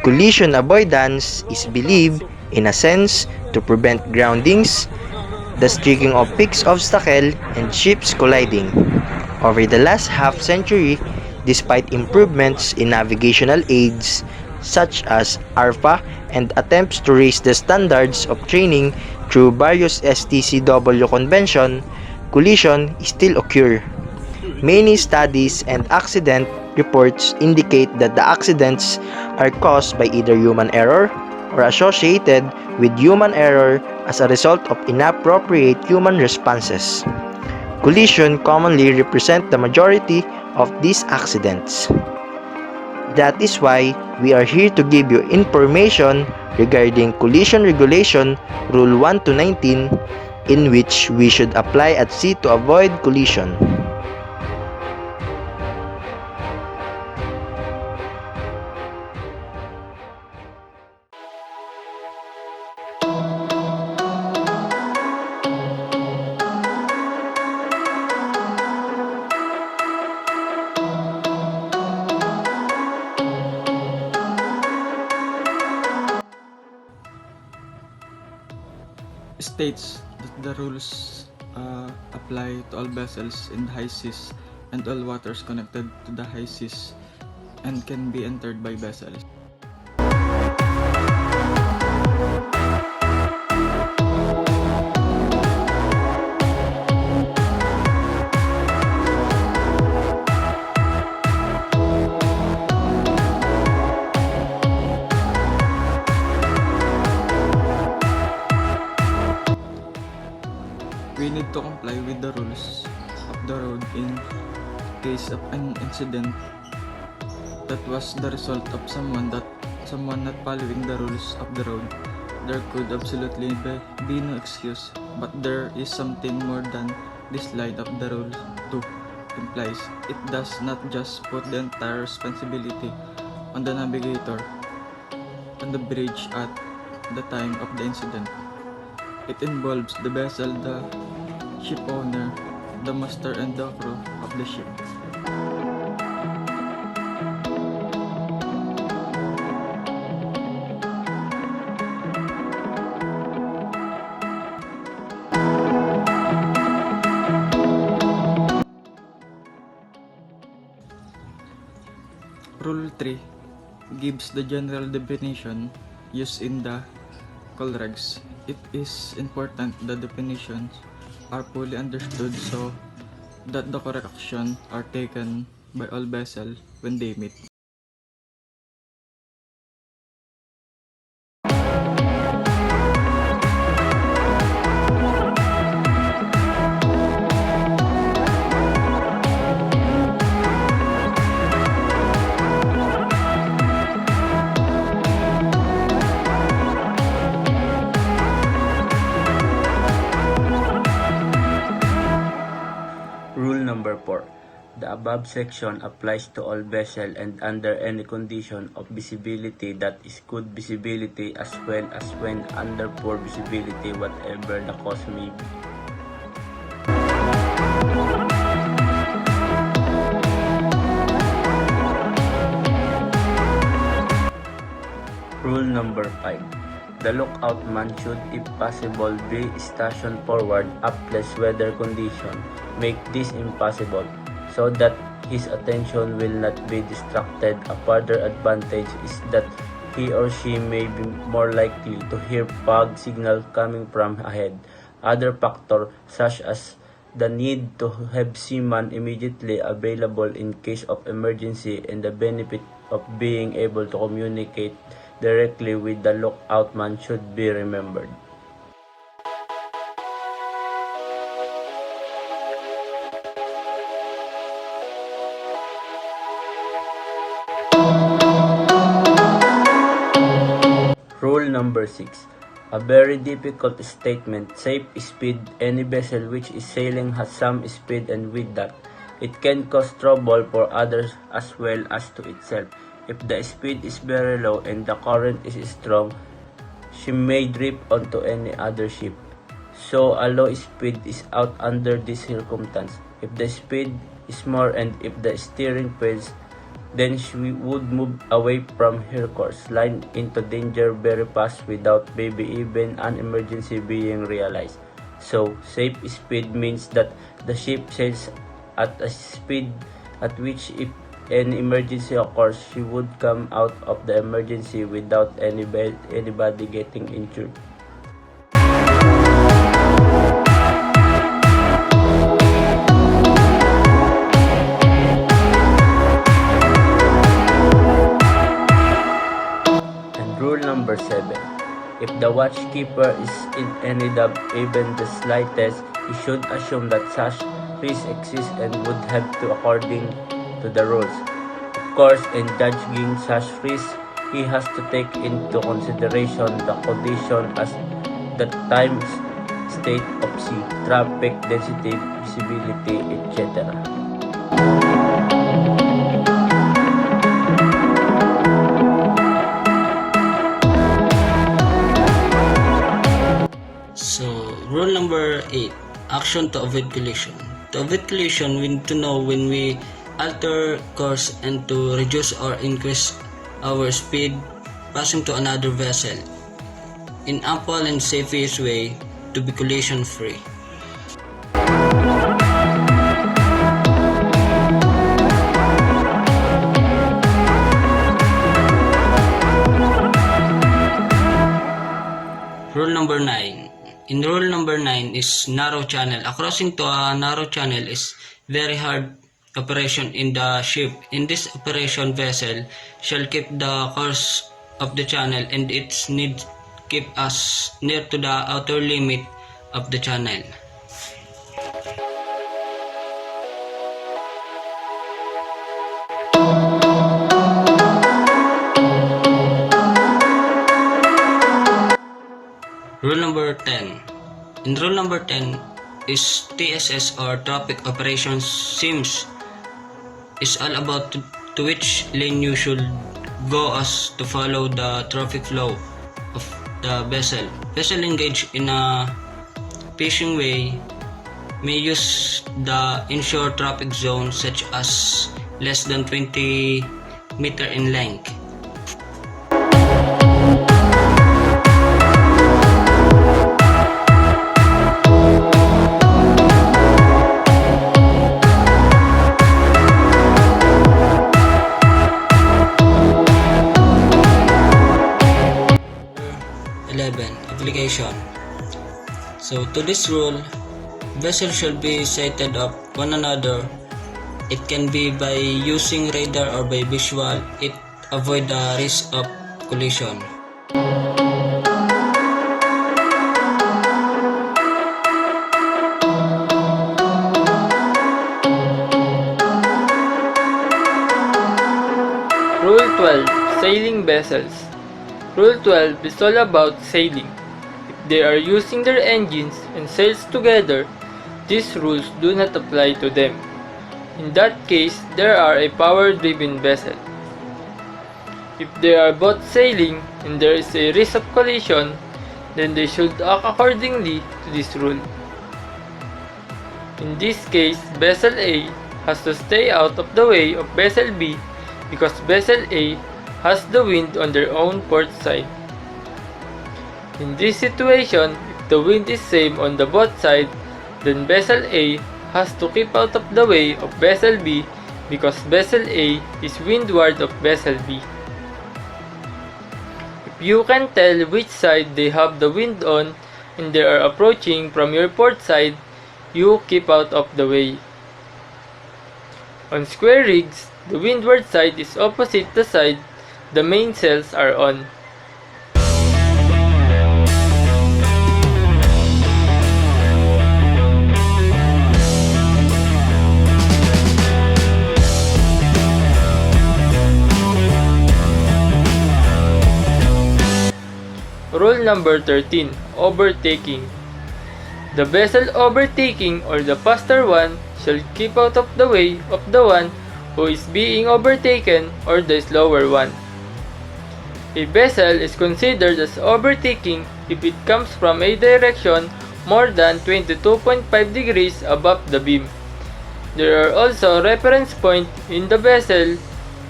Collision avoidance is believed, in a sense, to prevent groundings, the striking of fixed obstacle, and ships colliding. Over the last half-century, despite improvements in navigational aids such as ARPA and attempts to raise the standards of training through various STCW convention, collision still occur. Many studies and accident reports indicate that the accidents are caused by either human error or associated with human error as a result of inappropriate human responses. Collision commonly represent the majority of these accidents. That is why we are here to give you information regarding collision regulation Rule 1 to 19 in which we should apply at sea to avoid collision. States that the rules apply to all vessels in the high seas and all waters connected to the high seas and can be entered by vessels. We need to comply with the rules of the road in case of an incident that was the result of someone not following the rules of the road. There could absolutely be no excuse, but there is something more than this line of the rule 2 implies. It does not just put the entire responsibility on the navigator on the bridge at the time of the incident. It involves the vessel, the ship owner, the master, and the crew of the ship. Rule 3 gives the general definition used in the Colregs. It is important that definitions are fully understood so that the correct actions are taken by all vessels when they meet. Rule number 4. The above section applies to all vessels and under any condition of visibility that is good visibility as well as when under poor visibility whatever the cause may be. Rule number 5. The lookout man should, if possible, be stationed forward upless weather condition. Make this impossible so that his attention will not be distracted. A further advantage is that he or she may be more likely to hear fog signal coming from ahead. Other factors such as the need to have seamen immediately available in case of emergency and the benefit of being able to communicate directly with the lookout man should be remembered. Rule number 6. A very difficult statement. Safe speed. Any vessel which is sailing has some speed, and with that, it can cause trouble for others as well as to itself. If the speed is very low and the current is strong, she may drift onto any other ship. So a low speed is out under this circumstance. If the speed is more and if the steering fails, then she would move away from her course line into danger very fast without maybe even an emergency being realized. So, safe speed means that the ship sails at a speed at which if an emergency occurs, she would come out of the emergency without anybody getting injured. And rule number 7. If the watchkeeper is in any doubt, even the slightest, he should assume that such risk exists and would have to according to the rules. Of course, in judging such risk, he has to take into consideration the condition as the time, state of sea, traffic density, visibility, etc. So, rule number 8, action to avoid collision. To avoid collision, we need to know when we alter course and to reduce or increase our speed passing to another vessel in ample and safest way to be collision free. Rule number 9. In rule number 9 is narrow channel. A crossing to a narrow channel is very hard operation in the ship. In this operation, vessel shall keep the course of the channel and its need keep us near to the outer limit of the channel. Rule number 10. In rule number 10 is TSS or Traffic Operations Sims is all about to which lane you should go as to follow the traffic flow of the vessel. Vessel engaged in a fishing way may use the inshore traffic zone such as less than 20 meter in length. Application. So to this rule, vessels should be sighted of one another. It can be by using radar or by visual. It avoid the risk of collision. Rule 12. Sailing vessels. Rule 12 is all about sailing. If they are using their engines and sails together, these rules do not apply to them. In that case, they are a power-driven vessel. If they are both sailing and there is a risk of collision, then they should act accordingly to this rule. In this case, Vessel A has to stay out of the way of Vessel B because Vessel A has the wind on their own port side. In this situation, if the wind is same on the both sides, then Vessel A has to keep out of the way of Vessel B because Vessel A is windward of Vessel B. If you can tell which side they have the wind on and they are approaching from your port side, you keep out of the way. On square rigs, the windward side is opposite the side the mainsails are on. Rule number 13. Overtaking. The vessel overtaking or the faster one shall keep out of the way of the one who is being overtaken or the slower one. A vessel is considered as overtaking if it comes from a direction more than 22.5 degrees above the beam. There are also reference points in the vessel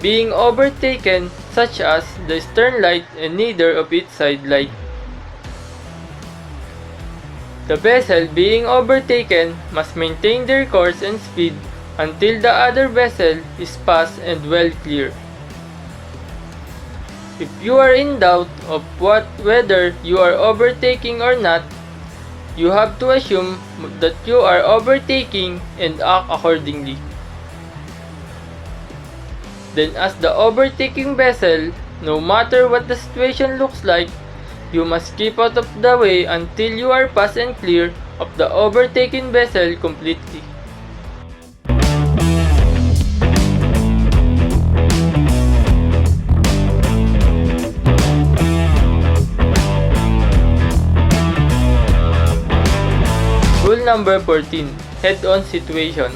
being overtaken, such as the stern light and neither of its side light. The vessel being overtaken must maintain their course and speed until the other vessel is past and well clear. If you are in doubt of whether you are overtaking or not, you have to assume that you are overtaking and act accordingly. Then as the overtaking vessel, no matter what the situation looks like, you must keep out of the way until you are past and clear of the overtaken vessel completely. Rule number 14. Head-on situation.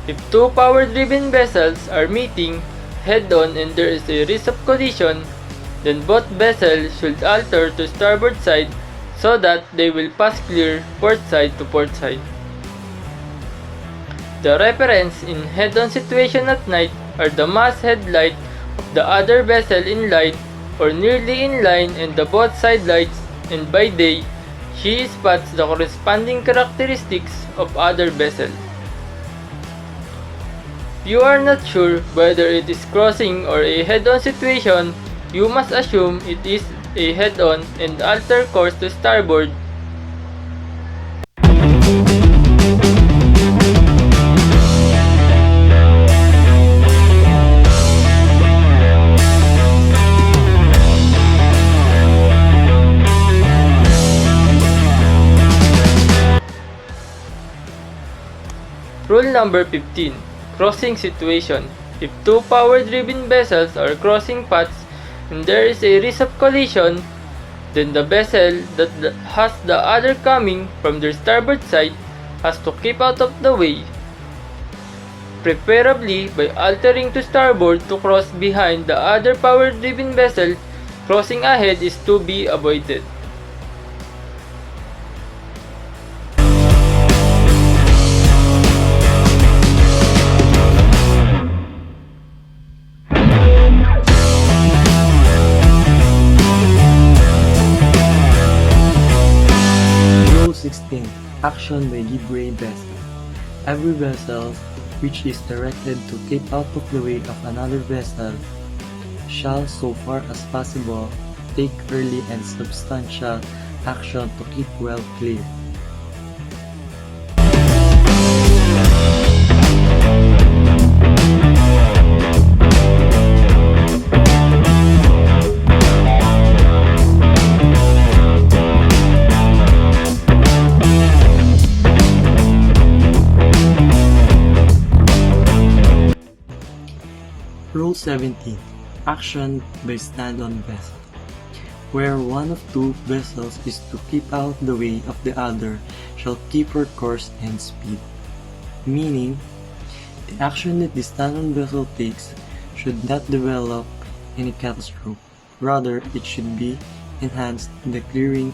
If two power-driven vessels are meeting head-on and there is a risk of collision, then both vessels should alter to starboard side so that they will pass clear port side to port side. The reference in head-on situation at night are the masthead light of the other vessel in line or nearly in line and the both side lights, and by day, she spots the corresponding characteristics of other vessels. If you are not sure whether it is crossing or a head-on situation, you must assume it is a head-on and alter course to starboard. Rule number 15. Crossing situation. If two power-driven vessels are crossing paths and there is a risk of collision, then the vessel that has the other coming from their starboard side has to keep out of the way, preferably by altering to starboard to cross behind the other power-driven vessel. Crossing ahead is to be avoided. Rule 16. Action by Libre vessel. Every vessel which is directed to keep out of the way of another vessel shall, so far as possible, take early and substantial action to keep well clear. Rule 17. Action by stand-on vessel. Where one of two vessels is to keep out the way of the other, shall keep her course and speed. Meaning, the action that the stand-on vessel takes should not develop any catastrophe. Rather, it should be enhanced the clearing.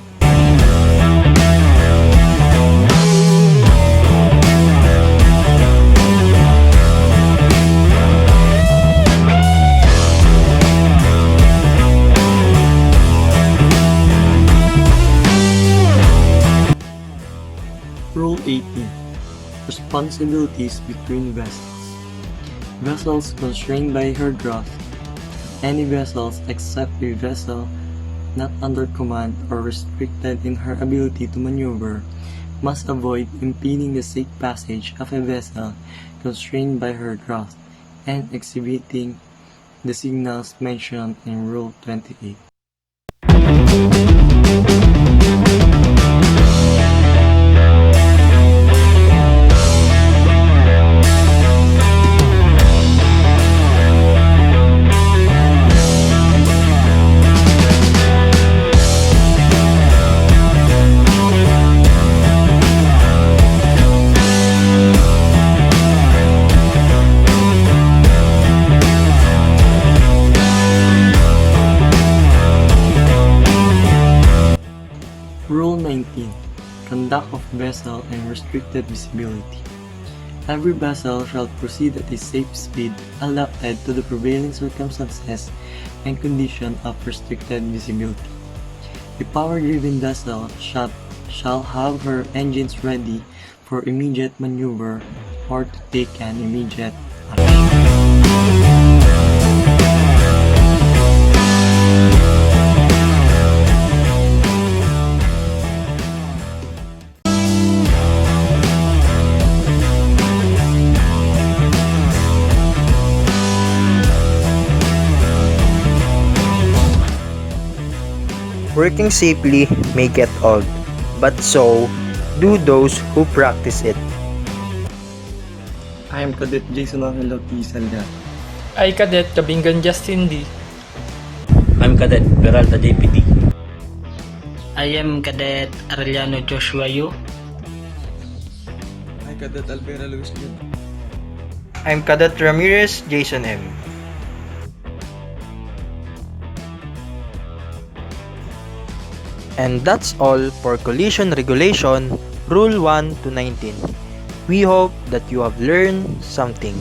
Rule 18. Responsibilities between vessels. Vessels constrained by her draft. Any vessels except a vessel not under command or restricted in her ability to maneuver must avoid impeding the safe passage of a vessel constrained by her draft and exhibiting the signals mentioned in Rule 28. Rule 19. Conduct of vessel and restricted visibility. Every vessel shall proceed at a safe speed adapted to the prevailing circumstances and condition of restricted visibility. A power-driven vessel shall have her engines ready for immediate maneuver or to take an immediate action. Working safely may get old, but so do those who practice it. I am Cadet Jason Angelo P. Salga. I Cadet Kabingan Justin D. I'm Cadet Peralta JPD. I am Cadet Arellano Joshua Yu. Hi, Cadet Alvera Luis Jun. I'm Cadet Ramirez Jason M. And that's all for Collision Regulation Rule 1 to 19. We hope that you have learned something.